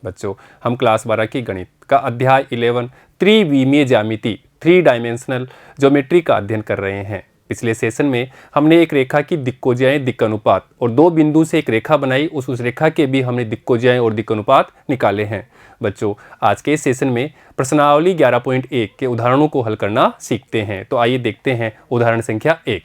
बच्चों, हम क्लास 12 की गणित का अध्याय 11 त्रिविमीय ज्यामिति 3 डायमेंशनल ज्योमेट्री का अध्ययन कर रहे हैं। पिछले सेशन में हमने एक रेखा की दिक्कोज्याएं, दिक् अनुपात और 2 बिंदु से एक रेखा बनाई, उस रेखा के भी हमने दिक्कोज्याएं और दिक् अनुपात निकाले हैं। बच्चों, आज के सेशन में प्रश्नावली 11.1 के उदाहरणों को हल करना सीखते हैं। तो आइए देखते हैं उदाहरण संख्या 1।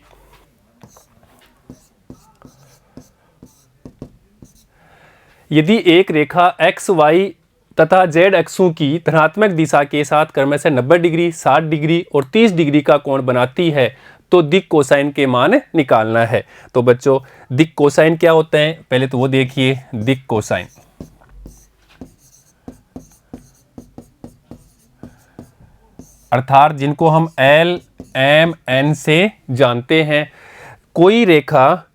यदि एक रेखा x, y तथा z अक्षों की धनात्मक दिशा के साथ क्रमशः 90 डिग्री, 60 डिग्री और 30 डिग्री का कोण बनाती है तो दिक् कोसाइन के मान निकालना है। तो बच्चों, दिक् कोसाइन क्या होता है, पहले तो वो देखिए। दिक् कोसाइन अर्थात जिनको हम L, M, N से जानते हैं, कोई रेखा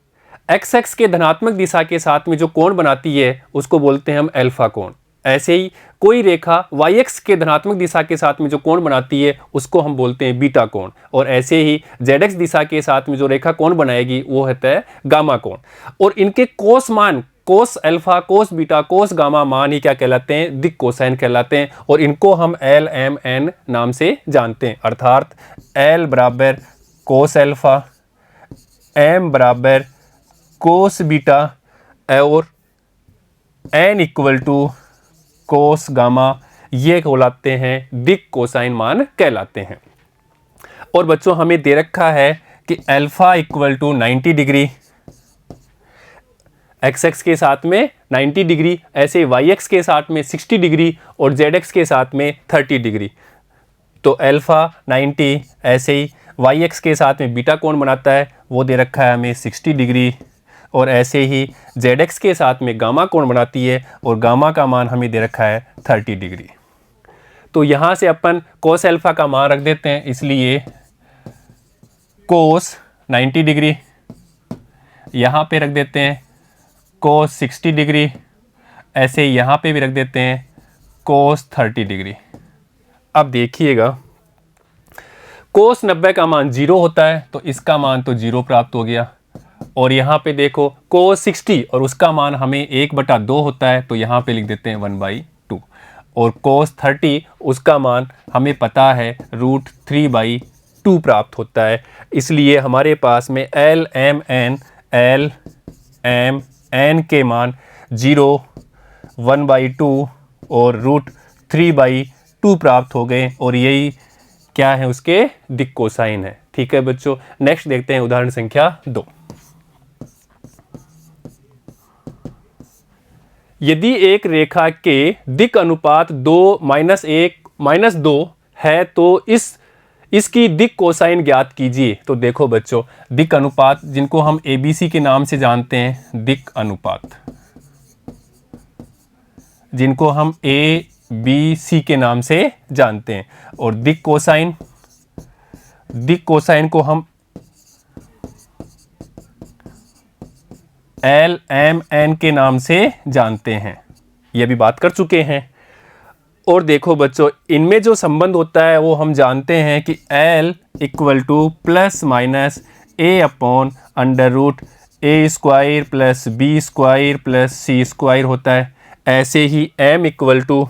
एक्स एक्स के धनात्मक दिशा के साथ में जो कोण बनाती है उसको बोलते हैं हम अल्फा कोण। ऐसे ही कोई रेखा वाई एक्स के धनात्मक दिशा के साथ में जो कोण बनाती है उसको हम बोलते हैं बीटा कोण। और ऐसे ही जेड एक्स दिशा के साथ में जो रेखा कोण बनाएगी वो होता है गामा कोण। और इनके कोस मान, cos alpha, cos beta, cos gamma मान ही क्या कहलाते हैं, दिक् कोसाइन कहलाते हैं। और इनको हम L, M, N नाम से जानते हैं। अर्थात L बराबर कोस अल्फा, M बराबर कोस बीटा और N equal to cos gamma, ये कहलाते हैं दिक् कोसाइन मान कहलाते हैं। और बच्चों, हमें दे रखा है कि alpha equal to 90 degree, X X के साथ में 90 डिग्री, ऐसे वाई एक्स के साथ में 60 डिग्री और जेड एक्स के साथ में 30 डिग्री। तो अल्फा 90, ऐसे ही वाई एक्स के साथ में बीटा कोण बनाता है, वो दे रखा है हमें 60 डिग्री। और ऐसे ही जेड एक्स के साथ में गामा कोण बनाती है और गामा का मान हमें दे रखा है 30 डिग्री। तो यहाँ से अपन कोस अल्फा का मान रख देते हैं, इसलिए कोस 90 डिग्री, यहाँ पे रख देते हैं कोस 60 डिग्री, ऐसे यहाँ पे भी रख देते हैं कोस 30 डिग्री। अब देखिएगा, कोस 90 का मान 0 होता है तो इसका मान तो 0 प्राप्त हो गया। और यहाँ पे देखो कोस 60 और उसका मान हमें 1/2 होता है तो यहाँ पे लिख देते हैं 1/2। और कोस 30 उसका मान हमें पता है √3/2 प्राप्त होता है। इसलिए हमारे पास में L, M, N के मान 0, 1/2 और √3/2 प्राप्त हो गए। और यही क्या है, उसके दिक् कोसाइन है। ठीक है बच्चों, नेक्स्ट देखते हैं उदाहरण संख्या 2। यदि एक रेखा के दिक् अनुपात 2-1-2 है तो इसकी दिक् कोसाइन ज्ञात कीजिए। तो देखो बच्चों, दिक् अनुपात जिनको हम ABC के नाम से जानते हैं, दिक् अनुपात जिनको हम ABC के नाम से जानते हैं। और दिक् कोसाइन को हम L, M, N के नाम से जानते हैं, ये भी बात कर चुके हैं। और देखो बच्चों, इनमें जो संबंध होता है वो हम जानते हैं कि L equal to plus minus A/√A² plus B² plus C² होता है। ऐसे ही M equal to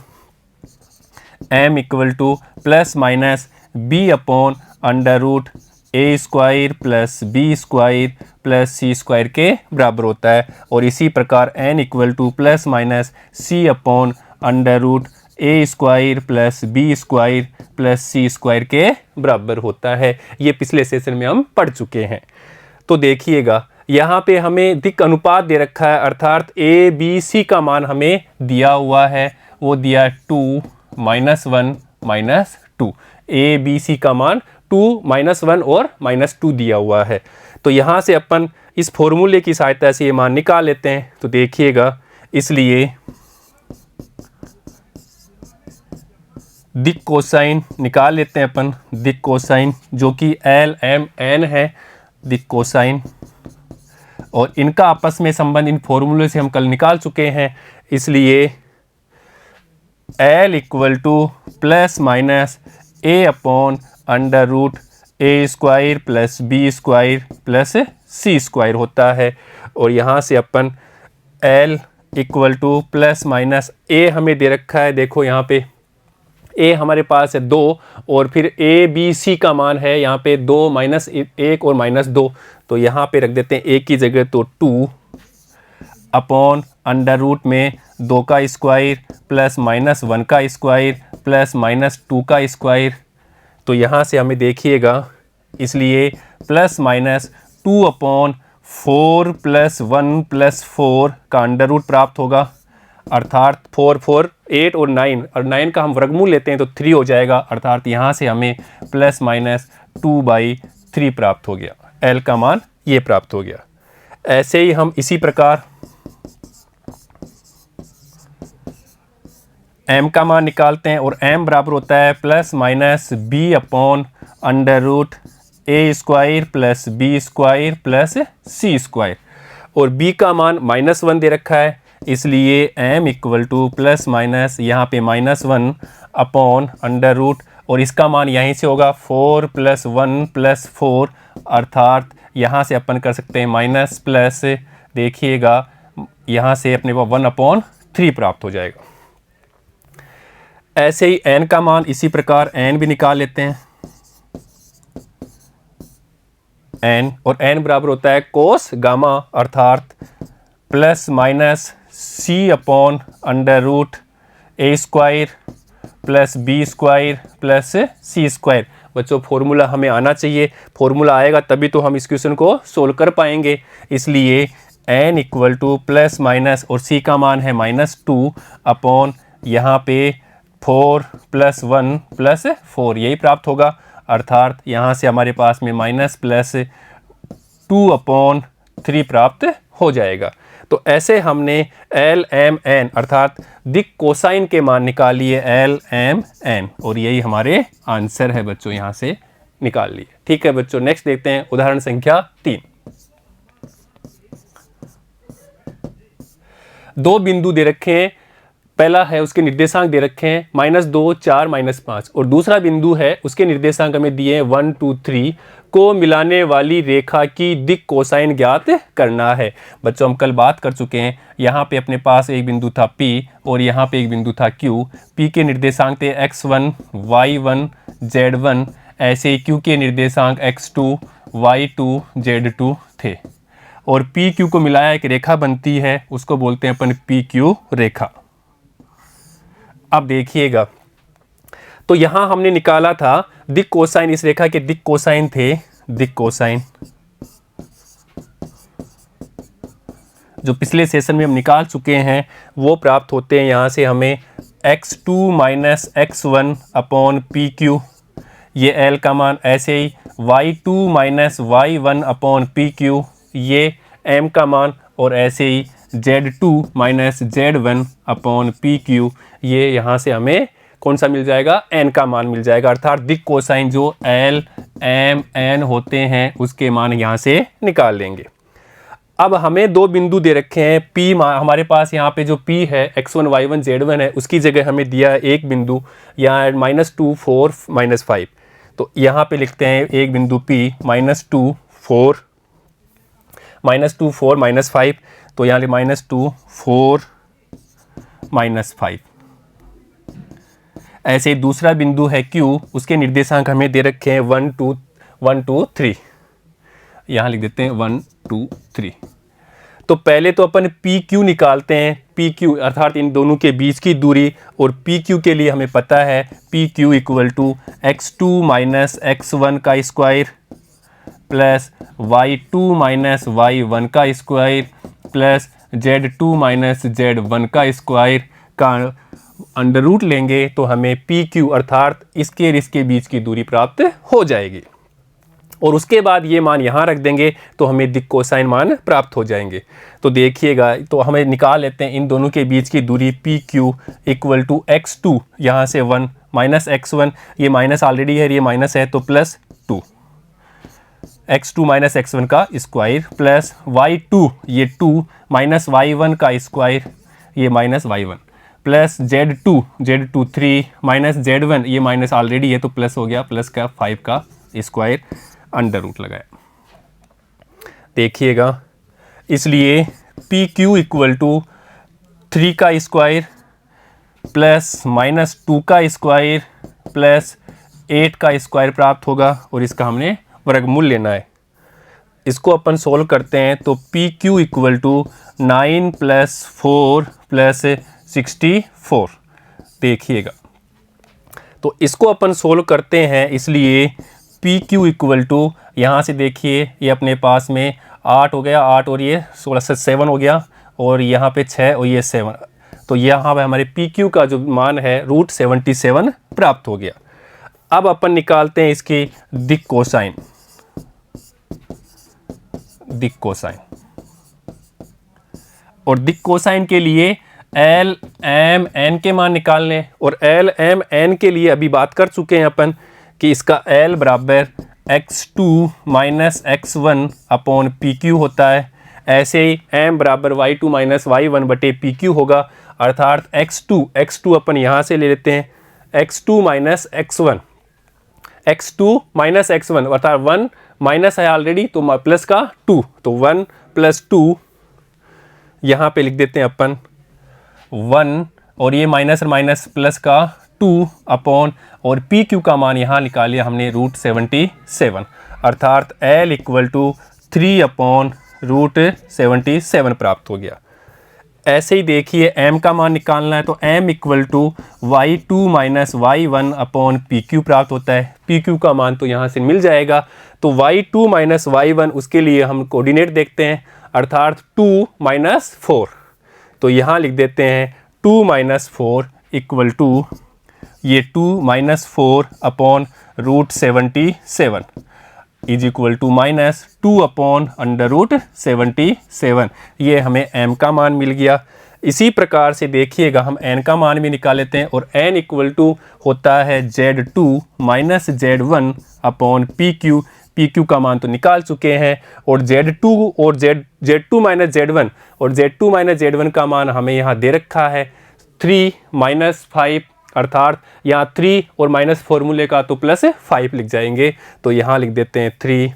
plus minus B/√A² plus B² plus C² के बराबर होता है। और इसी प्रकार N equal to plus minus C/√A² plus B² plus C² के बराबर होता है। ये पिछले सेशन में हम पढ़ चुके हैं। तो देखिएगा, यहाँ पे हमें दिक् अनुपात दे रखा है, अर्थात ABC का मान हमें दिया हुआ है, वो दिया 2, -1, -2। ABC का मान 2, -1 और -2 दिया हुआ है। तो यहाँ से अपन इस फॉर्मूले की सहायता से ये मान निकाल लेते हैं। तो देखिएगा, इसलिए दिक् कोसाइन निकाल लेते हैं अपन। दिक् कोसाइन जो कि L, M, N है, दिक् कोसाइन, और इनका आपस में संबंध इन फॉर्मूले से हम कल निकाल चुके हैं। इसलिए L equal to plus minus A/√A² plus B² plus C² होता है। और यहाँ से अपन L, equal to plus minus A हमें दे रखा है, देखो यहाँ पे ए हमारे पास है 2 और फिर ए बी सी का मान है यहाँ पे 2 माइनस 1 और माइनस 2, तो यहाँ पे रख देते हैं ए की जगह तो 2 अपॉन अंडर रूट में 2 का स्क्वायर प्लस माइनस 1 का स्क्वायर प्लस माइनस 2 का स्क्वायर। तो यहाँ से हमें देखिएगा, इसलिए plus minus 2 upon 4 plus 1 plus 4 का अंडर रूट प्राप्त होगा, अर्थात 4 4 8 और 9, और 9 का हम वर्गमूल लेते हैं तो 3 हो जाएगा, अर्थात यहाँ से हमें प्लस माइनस 2/3 प्राप्त हो गया। एल का मान ये प्राप्त हो गया। ऐसे ही हम इसी प्रकार m का मान निकालते हैं, और m बराबर होता है plus minus b upon under root A square plus B square plus C square, और b का मान -1 दे रखा है, इसलिए m equal to plus minus यहाँ पे -1 अपॉन अंडर रूट, और इसका मान यहीं से होगा 4 + 1 + 4, अर्थात यहाँ से अपन कर सकते हैं माइनस प्लस, देखिएगा यहाँ से अपने को 1/3 प्राप्त हो जाएगा। ऐसे ही n का मान इसी प्रकार n भी निकाल लेते हैं, n, और n बराबर होता है कोस गामा, अर्थात plus minus c upon under root A square plus B square plus C square. बच्चों फॉर्मूला हमें आना चाहिए, फॉर्मूला आएगा तभी तो हम इस क्वेश्चन को सोल्व कर पाएंगे, इसलिए n equal to plus minus, और c का मान है -2 अपॉन यहाँ पे 4 + 1 + 4, यही प्राप्त होगा, अर्थात यहाँ से हमारे पास में माइनस प्लस 2/3 प्राप्त हो जाएगा। तो ऐसे हमने एल एम एन अर्थात दिक कोसाइन के मान निकाल लिए, एल एम एन, और यही हमारे आंसर है बच्चों, यहाँ से निकाल लिए। ठीक है बच्चों, नेक्स्ट देखते हैं उदाहरण संख्या 3। दो बिंदु दे रखे हैं, पहला है उसके निर्देशांक दे रखे हैं -2 4 -5, और दूसरा बिंदु है उसके निर्देशांक हमें दिए हैं 1 2 3 को मिलाने वाली रेखा की दिक कोसाइन ज्ञात करना है। बच्चों हम कल बात कर चुके हैं, यहाँ पे अपने पास एक बिंदु था P और यहाँ पे एक बिंदु था Q। P के निर्देशांक थे x1 y1 z1, ऐसे ही Q के निर्देशांक x2 y2 z2 थे, और PQ को मिलाया एक रेखा बनती है, उसको बोलते हैं अपन PQ रेखा। अब देखिएगा, तो यहां हमने निकाला था दिक कोसाइन, इस रेखा के दिक कोसाइन थे, दिक कोसाइन जो पिछले सेशन में हम निकाल चुके हैं वो प्राप्त होते हैं यहाँ से हमें x2 - x1 अपॉन PQ, ये L का मान, ऐसे ही y2 - y1 अपॉन PQ, ये M का मान, और ऐसे ही Z2 - Z1 अपॉन PQ, ये यहाँ से हमें कौन सा मिल जाएगा, N का मान मिल जाएगा, अर्थात दिक कोसाइन जो L M N होते हैं उसके मान यहाँ से निकाल लेंगे। अब हमें दो बिंदु दे रखे हैं, P हमारे पास यहाँ पे जो P है x1 y1 z1 है, उसकी जगह हमें दिया है एक बिंदु, यहाँ -2 4 -5, तो यहाँ पे लिखते हैं एक बिंदु P -2 4 -5, तो यहाँ -2 4 -5। ऐसे ही दूसरा बिंदु है Q, उसके निर्देशांक हमें दे रखे हैं 1 2 3, यहाँ लिख देते हैं 1 2 3। तो पहले तो अपन PQ निकालते हैं, PQ अर्थात इन दोनों के बीच की दूरी, और PQ के लिए हमें पता है PQ equal to x2 - x1 का स्क्वायर प्लस y2 - y1 का स्क्वायर प्लस z2 - z1 का स्क्वायर का अंडर रूट लेंगे तो हमें PQ अर्थात इसके और इसके बीच की दूरी प्राप्त हो जाएगी, और उसके बाद ये मान यहाँ रख देंगे तो हमें दिक कोसाइन मान प्राप्त हो जाएंगे। तो देखिएगा, तो हमें निकाल लेते हैं इन दोनों के बीच की दूरी PQ इक्वल टू x2, यहाँ से 1 - x1, ये माइनस ऑलरेडी है, ये माइनस है तो प्लस 2, x2 - x1 का स्क्वायर प्लस y2, ये 2 - y1 का स्क्वायर, ये -y1 प्लस z2 3 - z1, ये माइनस ऑलरेडी है तो प्लस हो गया, प्लस का 5 का स्क्वायर अंडर रूट लगाया। देखिएगा, इसलिए PQ इक्वल टू 3 का स्क्वायर प्लस -2 का स्क्वायर प्लस 8 का स्क्वायर प्राप्त होगा और इसका हमने वर्गमूल लेना है। इसको अपन सोल्व करते हैं तो पी क्यू इक्वल टू 9 + 4 + 64 देखिएगा। तो इसको अपन सोल्व करते हैं, इसलिए पी क्यू इक्वल टू यहाँ से देखिए ये अपने पास में 8 हो गया, 8 और ये 16 से 7 हो गया और यहाँ पे 6 और ये 7, तो यहाँ पे हमारे पी क्यू का जो मान है √77 प्राप्त हो गया। अब अपन निकालते हैं इसकी दिक् कोसाइन। और दिक् कोसाइन के लिए एल एम एन के मान निकालने, और एल एम एन के लिए अभी बात कर चुके हैं अपन कि इसका एल बराबर x2 - x1 upon P Q होता है। ऐसे ही m बराबर y2 - y1 बटे पी क्यू होगा, अर्थात x2 अपन यहाँ से ले लेते हैं x2 - x1, अर्थात 1 माइनस है ऑलरेडी तो प्लस का 2, तो 1 + 2 यहाँ पे लिख देते हैं अपन 1 और ये माइनस और माइनस प्लस का 2 अपॉन, और पी क्यू का मान यहाँ निकाल लिया हमने √77, अर्थात L इक्वल टू 3/√77 प्राप्त हो गया। ऐसे ही देखिए m का मान निकालना है तो m equal to y2 - y1 upon P Q प्राप्त होता है। पी क्यू का मान तो यहाँ से मिल जाएगा, तो y2 - y1 उसके लिए हम कोऑर्डिनेट देखते हैं, अर्थात 2 - 4, तो यहाँ लिख देते हैं 2 - 4 इक्वल टू ये 2 - 4 upon √77 is equal to -2 upon √77, ये हमें m का मान मिल गया। इसी प्रकार से देखिएगा हम n का मान भी निकाल लेते हैं, और n इक्वल टू होता है Z2 - Z1 upon P Q का मान तो निकाल चुके हैं, और Z2 और Z2 - Z1 और Z2 - Z1 का मान हमें यहाँ दे रखा है 3 - 5, अर्थात यहाँ 3 और माइनस फॉर्मूले का तो +5 लिख जाएंगे, तो यहाँ लिख देते हैं 3,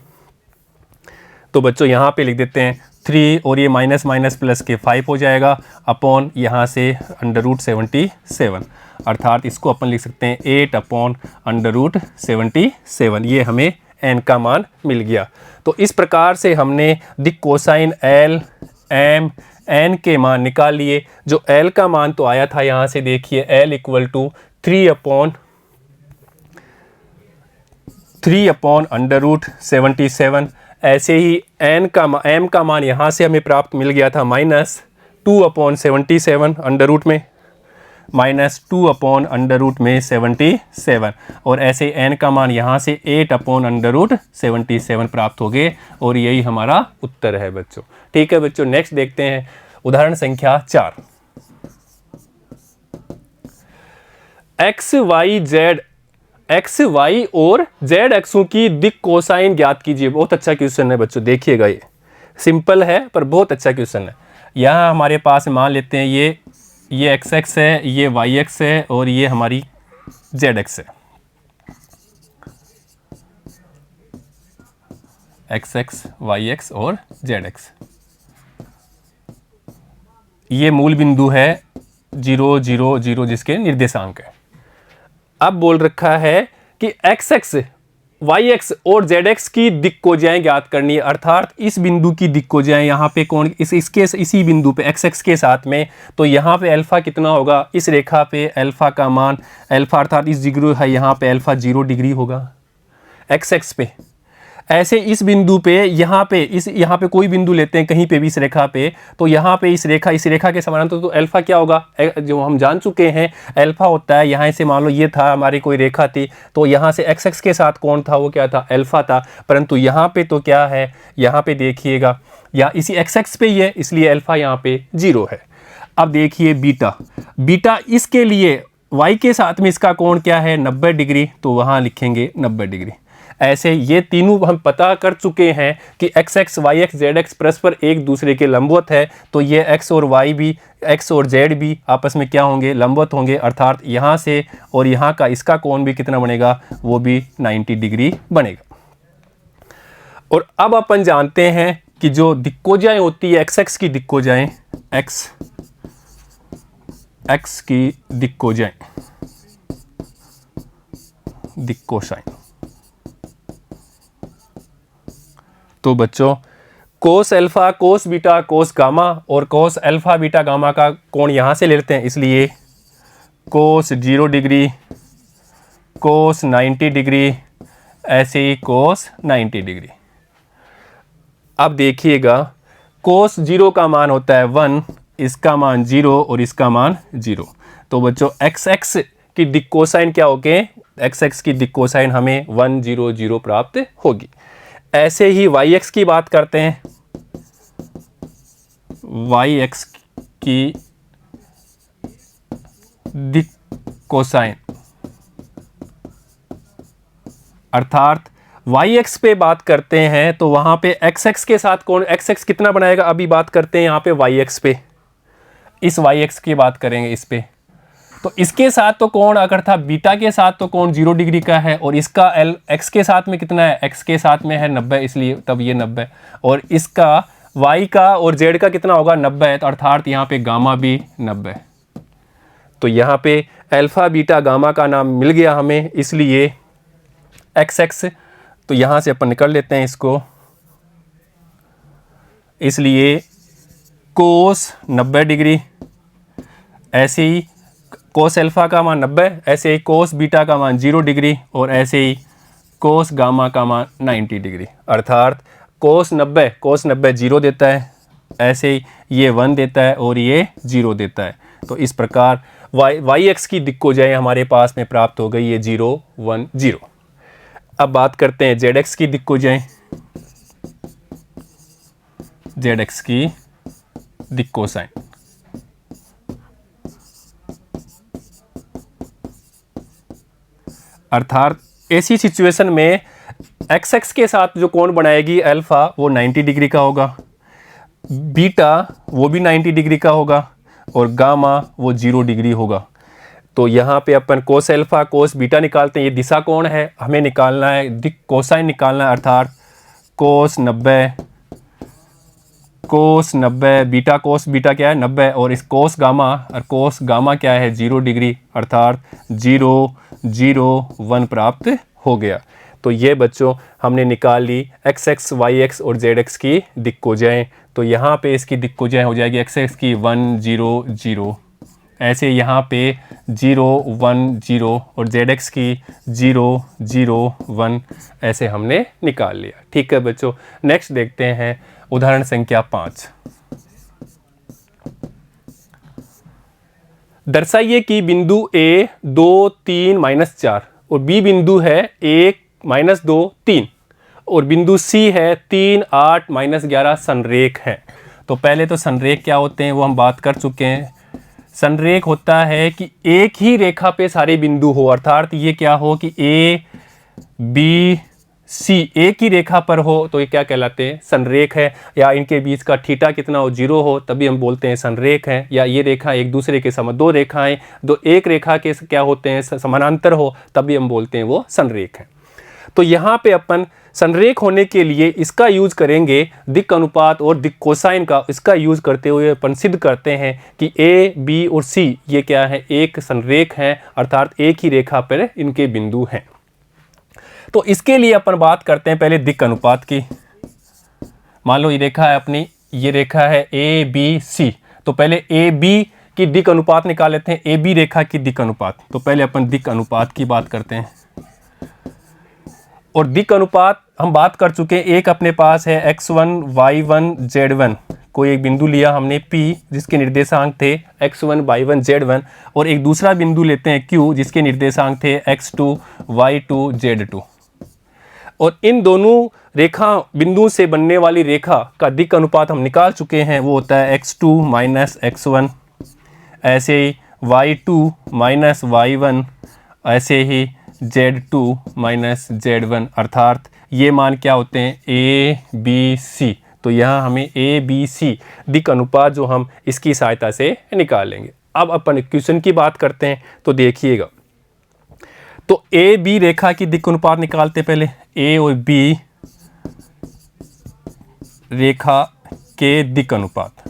तो बच्चों यहाँ पे लिख देते हैं 3 और ये माइनस माइनस प्लस के 5 हो जाएगा अपॉन यहाँ से √77, अर्थात इसको अपन लिख सकते हैं 8 अपॉन √77, ये हमें n का मान मिल गया। तो इस प्रकार से हमने दिक् कोसाइन L M n के मान निकाल लिए। जो L का मान तो आया था यहाँ से देखिए L इक्वल टू 3/√77, ऐसे ही m का मान यहाँ से हमें प्राप्त मिल गया था -2/77 अंडर रूट में -2/√77, और ऐसे n का मान यहाँ से 8/√77 प्राप्त हो गए, और यही हमारा उत्तर है बच्चों। ठीक है बच्चों, नेक्स्ट देखते हैं उदाहरण संख्या 4। एक्स वाई और जेड एक्सों की दिक् कोसाइन ज्ञात कीजिए। बहुत अच्छा क्वेश्चन है बच्चों, देखिएगा ये सिंपल है पर बहुत अच्छा क्वेश्चन है। यहाँ हमारे पास मान लेते हैं ये एक्स एक्स है, ये वाई एक्स है और ये हमारी जेड एक्स है। एक्स एक्स वाई एक्स और जेड एक्स, ये मूल बिंदु है 0 0 0 जिसके निर्देशांक है। अब बोल रखा है कि एक्स एक्स वाई एक्स और जेड एक्स की दिक् कोजाएं ज्ञात करनी है, अर्थात इस बिंदु की दिक् कोजाएं यहाँ पे कौन इसी बिंदु पे एक्स एक्स के साथ में, तो यहाँ पे अल्फा कितना होगा, इस रेखा पे अल्फा का मान अल्फा अर्थात इस डिग्री है, यहाँ पे अल्फा 0 डिग्री होगा एक्स एक्स पे। ऐसे इस बिंदु पे यहाँ पे कोई बिंदु लेते हैं कहीं पे भी इस रेखा पे, तो यहाँ पे इस रेखा के समानांतर तो अल्फा क्या होगा, जो हम जान चुके हैं अल्फा होता है। यहाँ से मान लो ये था हमारी कोई रेखा थी, तो यहाँ से एक्स एक्स के साथ कौन था, वो क्या था, अल्फा था। परंतु यहाँ पे तो क्या है, यहाँ पे देखिएगा या इसी एक्स एक्स पे ही है, इसलिए अल्फा यहाँ पे 0 है। अब देखिए बीटा इसके लिए वाई के साथ में इसका कोण क्या है 90 डिग्री, तो वहाँ लिखेंगे 90 डिग्री। ऐसे ये तीनों हम पता कर चुके हैं कि X X Y X Z X परस्पर एक दूसरे के लंबवत है, तो ये एक्स और वाई भी एक्स और जेड भी आपस में क्या होंगे, लंबवत होंगे, अर्थात यहाँ से और यहाँ का इसका कोण भी कितना बनेगा, वो भी 90 डिग्री बनेगा। और अब अपन जानते हैं कि जो दिक्कोजाएं होती है एक्स एक्स की दिक्कोजाएं, एक्स x की दिक कोसाइन। तो बच्चों cos alpha, cos beta, cos gamma और कोस अल्फा बीटा गामा का कोण यहाँ से ले लेते हैं, इसलिए कोस 0 डिग्री, कोस 90 डिग्री, ऐसे ही कोस 90 डिग्री। अब देखिएगा कोस 0 का मान होता है 1, इसका मान 0 और इसका मान 0। तो बच्चों एक्स एक्स की दिक कोसाइन क्या होगी, एक्स एक्स की दिक कोसाइन हमें 1 0 0 प्राप्त होगी। ऐसे ही वाई एक्स की बात करते हैं, वाई एक्स की दिक कोसाइन अर्थात वाई एक्स पे बात करते हैं तो वहां पे एक्स एक्स के साथ कौन एक्स एक्स कितना बनाएगा, अभी बात करते हैं यहाँ पे वाई एक्स पे, इस वाई एक्स की बात करेंगे इस पे। तो इसके साथ तो कोण अगर था बीटा के साथ तो कोण 0 डिग्री का है, और इसका एल एक्स के साथ में कितना है, एक्स के साथ में है 90, इसलिए तब ये 90, और इसका वाई का और जेड का कितना होगा 90 है, तो अर्थात यहाँ पे गामा भी 90। तो यहाँ पे अल्फा बीटा गामा का नाम मिल गया हमें, इसलिए एक्स एक्स तो यहाँ से अपन निकल लेते हैं इसको, इसलिए कोस 90 डिग्री, ऐसे ही कोस अल्फा का मान 90, ऐसे ही कोस बीटा का मान 0 डिग्री, और ऐसे ही कोस गामा का मान 90 डिग्री। अर्थात कोस 90 0 देता है, ऐसे ही ये 1 देता है और ये 0 देता है। तो इस प्रकार वाई एक्स की दिक कोसाइन हमारे पास में प्राप्त हो गई, ये 0 1 0। अब बात करते हैं जेड एक्स की दिक कोसाइन, जेड एक्स की दिक कोसाइन अर्थात ऐसी सिचुएशन में एक्स एक्स के साथ जो कोण बनाएगी अल्फा वो 90 डिग्री का होगा, बीटा वो भी 90 डिग्री का होगा, और गामा वो 0 डिग्री होगा। तो यहाँ पे अपन कोस अल्फा कोस बीटा निकालते हैं, ये दिशा कोण है, हमें निकालना है दिक कोसाइन निकालना है, अर्थात कोस 90 बीटा कोस बीटा क्या है 90, और इस कोस गामा क्या है 0 डिग्री, अर्थात 0 0 1 प्राप्त हो गया। तो ये बच्चों हमने निकाल ली एक्स एक्स वाई एक्स और जेड एक्स की दिक कोसाइन। तो यहाँ पे इसकी दिक कोसाइन हो जाएगी एक्स एक्स की 1 0 0, ऐसे यहाँ पे 0 1 0, और जेड एक्स की 0 0 1, ऐसे हमने निकाल लिया। ठीक है बच्चों, नेक्स्ट देखते हैं उदाहरण संख्या 5। दर्शाइए कि बिंदु ए 2 3 -4 और बी बिंदु है 1 -2 3 और बिंदु सी है 3 8 -11 संरेख है। तो पहले तो संरेख क्या होते हैं वो हम बात कर चुके हैं। संरेख होता है कि एक ही रेखा पे सारे बिंदु हो, अर्थात ये क्या हो कि ए बी सी एक ही रेखा पर हो तो ये क्या कहलाते हैं संरेख है, या इनके बीच का थीटा कितना हो 0 हो तभी हम बोलते हैं संरेख है, या ये रेखा एक दूसरे के दो रेखाएं दो एक रेखा के क्या होते हैं समानांतर हो तभी हम बोलते हैं वो संरेख है। तो यहाँ पे अपन संरेख होने के लिए इसका यूज करेंगे दिक् अनुपात और दिक् कोसाइन का, इसका यूज करते हुए अपन सिद्ध करते हैं कि ए बी और सी ये क्या है एक संरेख है, अर्थात एक ही रेखा पर इनके बिंदु हैं। तो इसके लिए अपन बात करते हैं पहले दिक् अनुपात की। मान लो ये रेखा है अपनी, ये रेखा है ए बी सी, तो पहले ए बी की दिक् अनुपात निकाल लेते हैं, ए बी रेखा की दिक् अनुपात। तो पहले अपन दिक् अनुपात की बात करते हैं, और दिक् अनुपात हम बात कर चुके हैं। एक अपने पास है x1 y1 z1, कोई एक बिंदु लिया हमने P जिसके निर्देशांक थे x1 y1 z1, और एक दूसरा बिंदु लेते हैं Q जिसके निर्देशांक थे x2 y2 z2, और इन दोनों रेखा बिंदु से बनने वाली रेखा का दिक् अनुपात हम निकाल चुके हैं, वो होता है x2 - x1, ऐसे ही y2 - y1, ऐसे ही z2 - z1, अर्थात ये मान क्या होते हैं ए बी सी। तो यहाँ हमें ए बी सी दिक् अनुपात जो हम इसकी सहायता से निकालेंगे। अब अपन इक्वेशन की बात करते हैं, तो देखिएगा, तो ए बी रेखा की दिक् अनुपात निकालते पहले, ए और बी रेखा के दिक् अनुपात।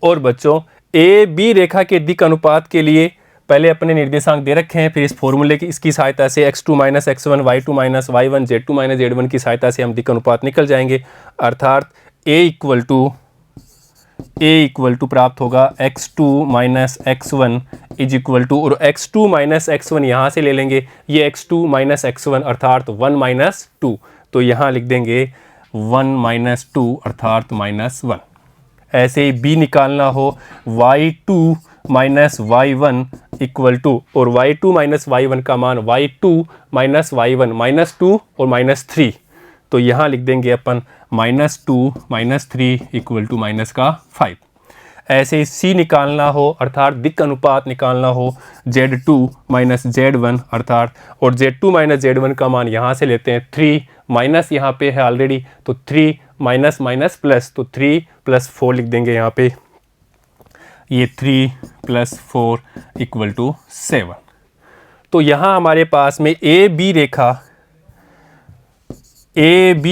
और बच्चों ए बी रेखा के दिक् अनुपात के लिए पहले अपने निर्देशांक दे रखे हैं, फिर इस फॉर्मूले की इसकी सहायता से x2 minus x1 y2 minus y1 z2 minus z1 की सहायता से हम दिक् अनुपात निकल जाएंगे। अर्थात a इक्वल टू प्राप्त होगा x2 minus x1 is equal to, और x2 माइनस x1 यहाँ से ले लेंगे, ये x2 माइनस x1 अर्थात 1 माइनस 2, तो यहाँ लिख देंगे 1 माइनस 2 अर्थात माइनस 1। ऐसे ही b निकालना हो y2 minus y1 equal to, और y2 माइनस y1 का मान y2 माइनस y1 माइनस 2 और माइनस 3, तो यहाँ लिख देंगे अपन minus 2 minus 3 equal to minus का 5। ऐसे ही c निकालना हो अर्थात दिक् अनुपात निकालना हो z2 माइनस z1 अर्थात, और z2 माइनस z1 का मान यहाँ से लेते हैं 3, माइनस यहाँ पे है ऑलरेडी, तो 3 माइनस माइनस प्लस, तो 3 प्लस 4 लिख देंगे यहाँ पे, ये 3 प्लस 4 इक्वल टू 7। तो यहाँ हमारे पास में ए बी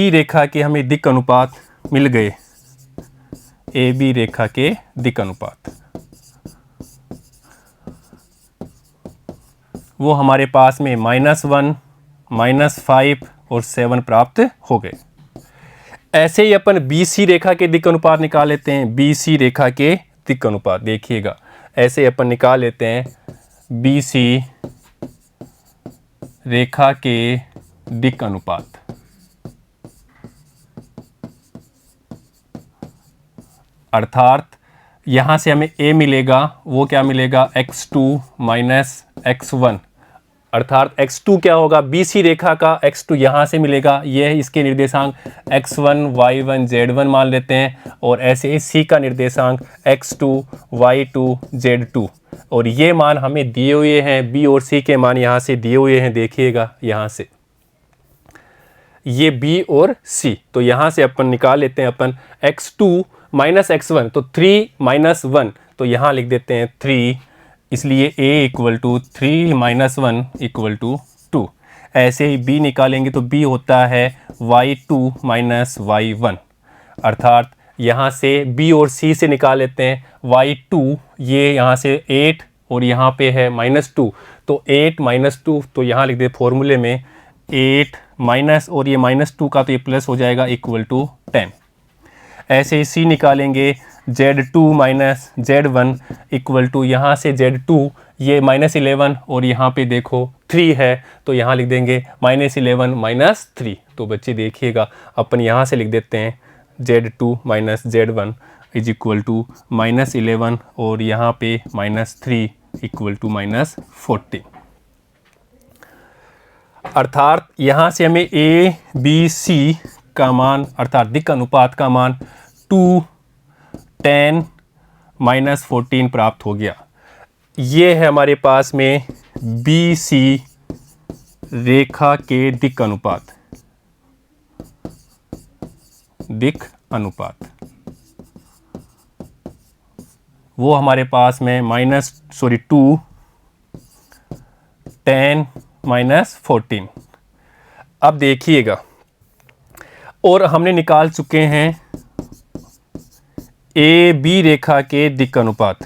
रेखा के हमें दिक् अनुपात मिल गए, ए बी रेखा के दिक् अनुपात वो हमारे पास में -1 -5 और 7 प्राप्त हो गए। ऐसे ही अपन बी सी रेखा के दिक् अनुपात निकाल लेते हैं। बी सी रेखा के दिक् अनुपात देखिएगा, ऐसे अपन निकाल लेते हैं बी सी रेखा के दिक् अनुपात। अर्थात यहाँ से हमें a मिलेगा, वो क्या मिलेगा x2 माइनस x1, अर्थात x2 क्या होगा, बी सी रेखा का x2 यहाँ से मिलेगा, ये है इसके निर्देशांक x1 y1 z1 मान लेते हैं, और ऐसे ही c का निर्देशांक x2 y2 z2, और ये मान हमें दिए हुए हैं, b और c के मान यहाँ से दिए हुए हैं, देखिएगा यहाँ से ये b और c, तो यहाँ से अपन निकाल लेते हैं अपन x2 माइनस x1, तो 3 माइनस 1, तो यहाँ लिख देते हैं 3, इसलिए a equal to 3 minus 1 equal to 2। ऐसे ही b निकालेंगे तो b होता है y2 माइनस y1, अर्थात यहाँ से b और c से निकाल लेते हैं y2, ये यहाँ से 8 और यहाँ पे है -2, तो 8 माइनस 2, तो यहाँ लिख दे फॉर्मूले में 8 माइनस, और ये -2 का तो ये प्लस हो जाएगा इक्वल टू 10। ऐसे ही c निकालेंगे z2 minus z1 equal to, यहाँ से z2 ये -11 और यहाँ पे देखो 3 है, तो यहाँ लिख देंगे -11 माइनस 3। तो बच्चे देखिएगा अपन यहाँ से लिख देते हैं z2 minus z1 is equal to -11 और यहाँ पे -3 इक्वल टू -14। अर्थात यहाँ से हमें ए बी सी का मान अर्थात दिक् अनुपात का मान 2 10 -14 प्राप्त हो गया। ये है हमारे पास में बी सी रेखा के दिक् अनुपात, वो हमारे पास में -2 10 -14। अब देखिएगा, और हमने निकाल चुके हैं ए बी रेखा के दिक् अनुपात,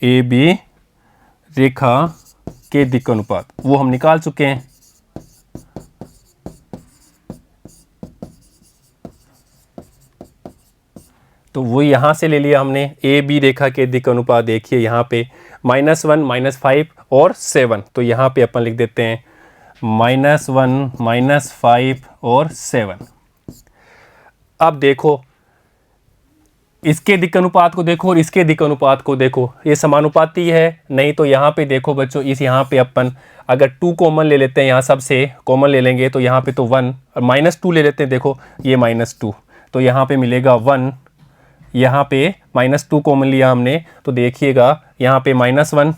ए बी रेखा के दिक् अनुपात वो हम निकाल चुके हैं। तो वो यहाँ से ले लिया हमने ए बी रेखा के दिक् अनुपात। देखिए यहाँ पे -1 -5 और 7, तो यहाँ पे अपन लिख देते हैं -1 -5 और 7। अब देखो इसके दिक् अनुपात को देखो और इसके दिक् अनुपात को देखो, ये समानुपाती है नहीं, तो यहाँ पे देखो बच्चों, इस यहाँ पे अपन अगर 2 कॉमन ले लेते हैं, यहाँ सबसे कॉमन ले लेंगे तो यहाँ पे तो 1 और -2 ले लेते हैं, देखो ये -2, तो यहाँ पे मिलेगा 1, यहाँ पे -2 कॉमन लिया हमने, तो देखिएगा यहाँ पे -1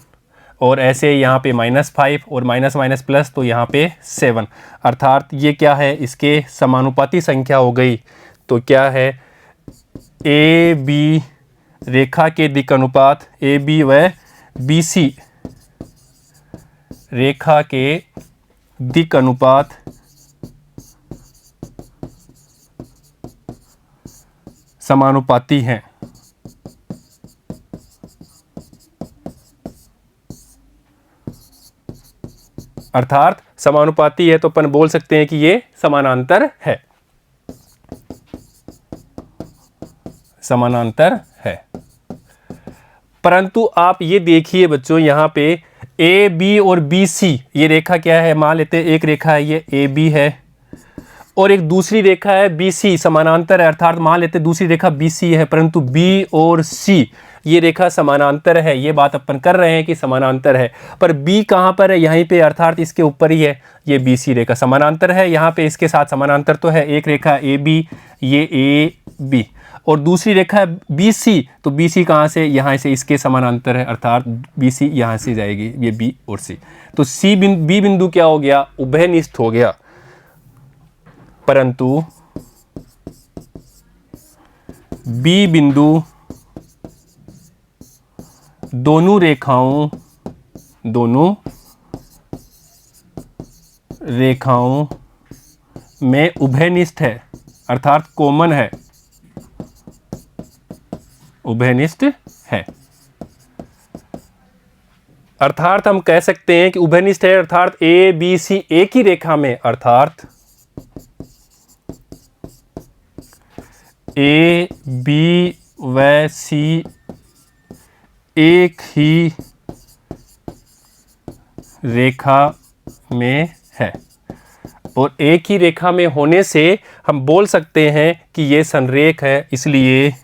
और ऐसे यहाँ पे -5 और माइनस प्लस, तो यहाँ पे 7, अर्थात ये क्या है, इसके समानुपाती संख्या हो गई। तो क्या है, ए बी रेखा के दिक् अनुपात, ए बी व बी सी रेखा के दिक् अनुपात समानुपाती हैं। अर्थात समानुपाती है तो अपन बोल सकते हैं कि ये समानांतर है, समानांतर है। परंतु आप ये देखिए बच्चों, यहाँ पे ए बी और बी सी, ये रेखा क्या है, मान लेते हैं एक रेखा है ये ए बी है और एक दूसरी रेखा है बी सी, समानांतर है, अर्थात मान लेते हैं दूसरी रेखा बी सी है, परंतु बी और सी ये रेखा समानांतर है। ये बात अपन कर रहे हैं कि समानांतर है, पर बी कहाँ पर है, यहीं पे, अर्थात इसके ऊपर ही है। ये बी सी रेखा समानांतर है, यहाँ पे इसके साथ समानांतर तो है, एक रेखा ए बी, ये ए बी, और दूसरी रेखा है बी सी, तो बी सी कहाँ से, यहाँ से इसके समानांतर है, अर्थात बी सी यहाँ से जाएगी, ये बी और सी, तो बी बिंदु क्या हो गया, उभयनिष्ठ हो गया। परंतु बी बिंदु दोनों रेखाओं में उभयनिष्ठ है, अर्थात कॉमन है, उभयनिष्ठ है। अर्थात हम कह सकते हैं कि उभयनिष्ठ है, अर्थात ए बी सी एक ही रेखा में, अर्थात ए बी व सी एक ही रेखा में है, और एक ही रेखा में होने से हम बोल सकते हैं कि ये संरेख है। इसलिए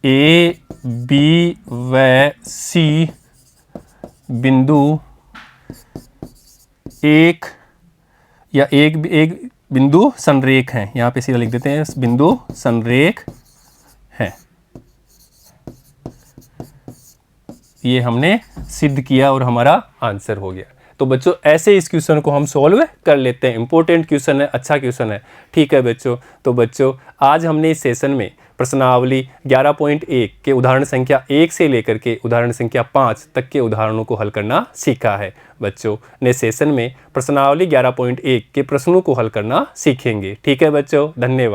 ए बी व सी बिंदु एक बिंदु संरेख हैं। यहाँ पे सीधा लिख देते हैं, बिंदु संरेख है। ये हमने सिद्ध किया और हमारा आंसर हो गया। तो बच्चों ऐसे इस क्वेश्चन को हम सॉल्व कर लेते हैं। इंपॉर्टेंट क्वेश्चन है, अच्छा क्वेश्चन है, ठीक है बच्चों। तो बच्चों आज हमने इस सेशन में प्रश्नावली 11.1 के उदाहरण संख्या 1 से लेकर के उदाहरण संख्या 5 तक के उदाहरणों को हल करना सीखा है। बच्चों नेक्स्ट सेशन में प्रश्नावली 11.1 के प्रश्नों को हल करना सीखेंगे। ठीक है बच्चों, धन्यवाद।